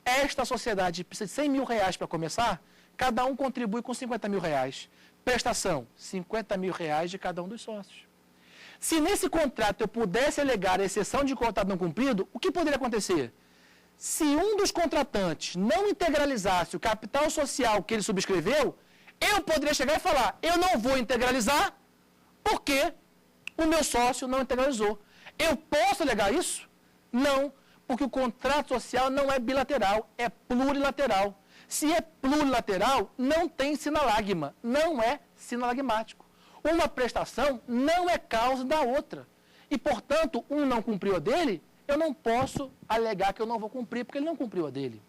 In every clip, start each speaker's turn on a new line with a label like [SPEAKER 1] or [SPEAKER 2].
[SPEAKER 1] Esta sociedade precisa de 100 mil reais para começar, cada um contribui com 50 mil reais. Prestação, 50 mil reais de cada um dos sócios. Se nesse contrato eu pudesse alegar a exceção de contrato não cumprido, o que poderia acontecer? Se um dos contratantes não integralizasse o capital social que ele subscreveu, eu poderia chegar e falar, eu não vou integralizar porque o meu sócio não integralizou. Eu posso alegar isso? Não, porque o contrato social não é bilateral, é plurilateral. Se é plurilateral, não tem sinalagma, não é sinalagmático. Uma prestação não é causa da outra. E, portanto, um não cumpriu a dele, eu não posso alegar que eu não vou cumprir, porque ele não cumpriu a dele.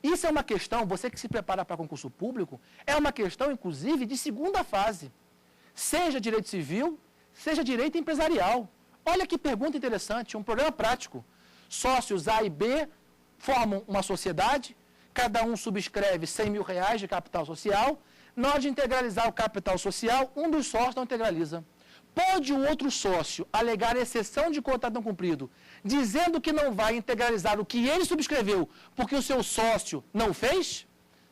[SPEAKER 1] Isso é uma questão, você que se prepara para concurso público, é uma questão, inclusive, de segunda fase. Seja direito civil, seja direito empresarial. Olha que pergunta interessante, um programa prático. Sócios A e B formam uma sociedade, cada um subscreve 100 mil reais de capital social. Na hora de integralizar o capital social, um dos sócios não integraliza. Pode o outro sócio alegar exceção de contrato não cumprido, dizendo que não vai integralizar o que ele subscreveu porque o seu sócio não fez?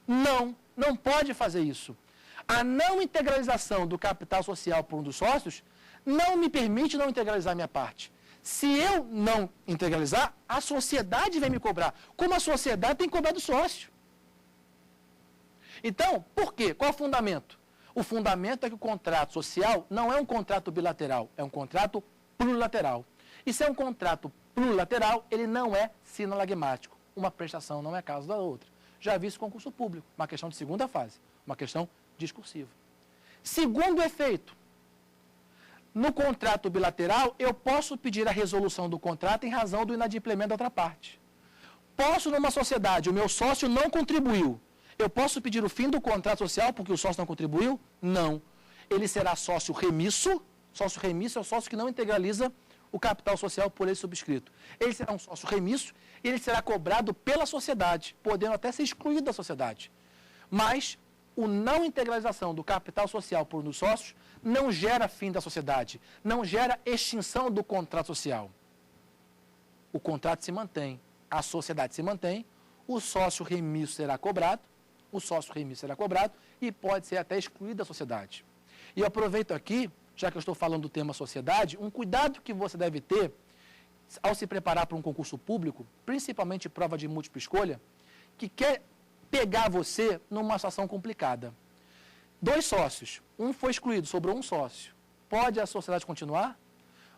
[SPEAKER 1] Não, não pode fazer isso. A não integralização do capital social por um dos sócios não me permite não integralizar minha parte. Se eu não integralizar, a sociedade vem me cobrar. Como a sociedade tem que cobrar do sócio. Então, por quê? Qual é o fundamento? O fundamento é que o contrato social não é um contrato bilateral, é um contrato plurilateral. E se é um contrato plurilateral, ele não é sinalagmático. Uma prestação não é causa da outra. Já vi isso em concurso público, uma questão de segunda fase, uma questão discursiva. Segundo efeito, no contrato bilateral, eu posso pedir a resolução do contrato em razão do inadimplemento da outra parte. Posso, numa sociedade, o meu sócio não contribuiu. Eu posso pedir o fim do contrato social porque o sócio não contribuiu? Não. Ele será sócio remisso. Sócio remisso é o sócio que não integraliza o capital social por ele subscrito. Ele será um sócio remisso e ele será cobrado pela sociedade, podendo até ser excluído da sociedade. Mas o não integralização do capital social por um dos sócios não gera fim da sociedade, não gera extinção do contrato social. O contrato se mantém, a sociedade se mantém, o sócio remisso será cobrado, e pode ser até excluído da sociedade. E eu aproveito aqui, já que eu estou falando do tema sociedade, um cuidado que você deve ter ao se preparar para um concurso público, principalmente prova de múltipla escolha, que quer pegar você numa situação complicada. 2 sócios, um foi excluído, sobrou um sócio. Pode a sociedade continuar?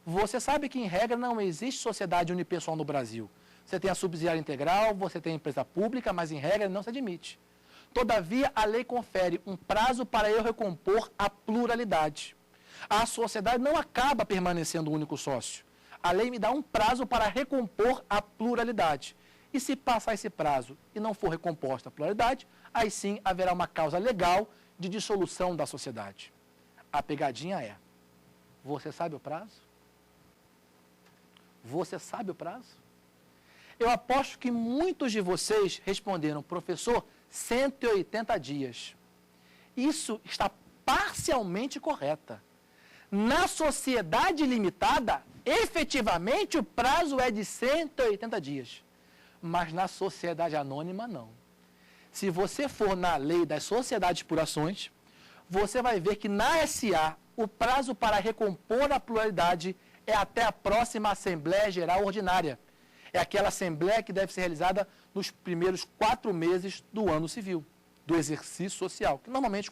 [SPEAKER 1] Você sabe que, em regra, não existe sociedade unipessoal no Brasil. Você tem a subsidiária integral, você tem a empresa pública, mas, em regra, não se admite. Todavia, a lei confere um prazo para eu recompor a pluralidade. A sociedade não acaba permanecendo um único sócio. A lei me dá um prazo para recompor a pluralidade. E se passar esse prazo e não for recomposta a pluralidade, aí sim haverá uma causa legal de dissolução da sociedade. A pegadinha é, você sabe o prazo? Você sabe o prazo? Eu aposto que muitos de vocês responderam, professor, 180 dias. Isso está parcialmente correta. Na sociedade limitada, efetivamente o prazo é de 180 dias. Mas na sociedade anônima, não. Se você for na lei das sociedades por ações, você vai ver que na SA, o prazo para recompor a pluralidade é até a próxima Assembleia Geral Ordinária. É aquela Assembleia que deve ser realizada nos primeiros 4 meses do ano civil, do exercício social, que normalmente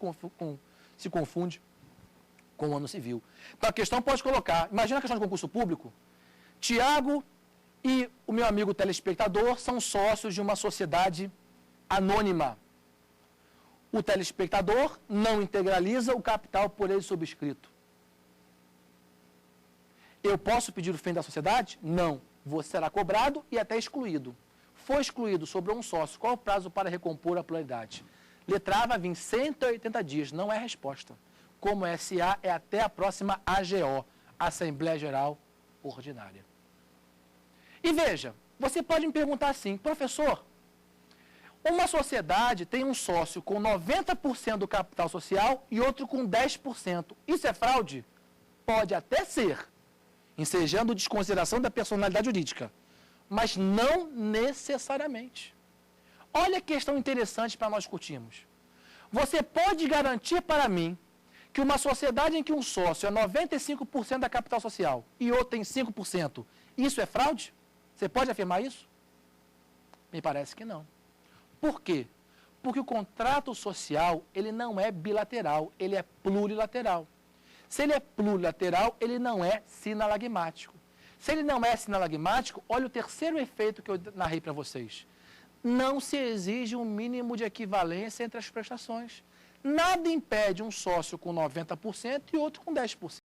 [SPEAKER 1] se confunde com o ano civil. Então a questão pode colocar, imagina a questão de concurso público, Tiago e o meu amigo telespectador são sócios de uma sociedade anônima. O telespectador não integraliza o capital por ele subscrito. Eu posso pedir o fim da sociedade? Não. Você será cobrado e até excluído. Foi excluído, sobrou um sócio. Qual é o prazo para recompor a pluralidade? Letra A vai vir 180 dias, não é resposta. Como SA é até a próxima AGO, Assembleia Geral Ordinária. E veja, você pode me perguntar assim, professor, uma sociedade tem um sócio com 90% do capital social e outro com 10%. Isso é fraude? Pode até ser, ensejando desconsideração da personalidade jurídica, mas não necessariamente. Olha que questão interessante para nós discutirmos. Você pode garantir para mim que uma sociedade em que um sócio é 95% da capital social e outro tem 5%, isso é fraude? Você pode afirmar isso? Me parece que não. Por quê? Porque o contrato social, ele não é bilateral, ele é plurilateral. Se ele é plurilateral, ele não é sinalagmático. Se ele não é sinalagmático, olha o terceiro efeito que eu narrei para vocês. Não se exige um mínimo de equivalência entre as prestações. Nada impede um sócio com 90% e outro com 10%.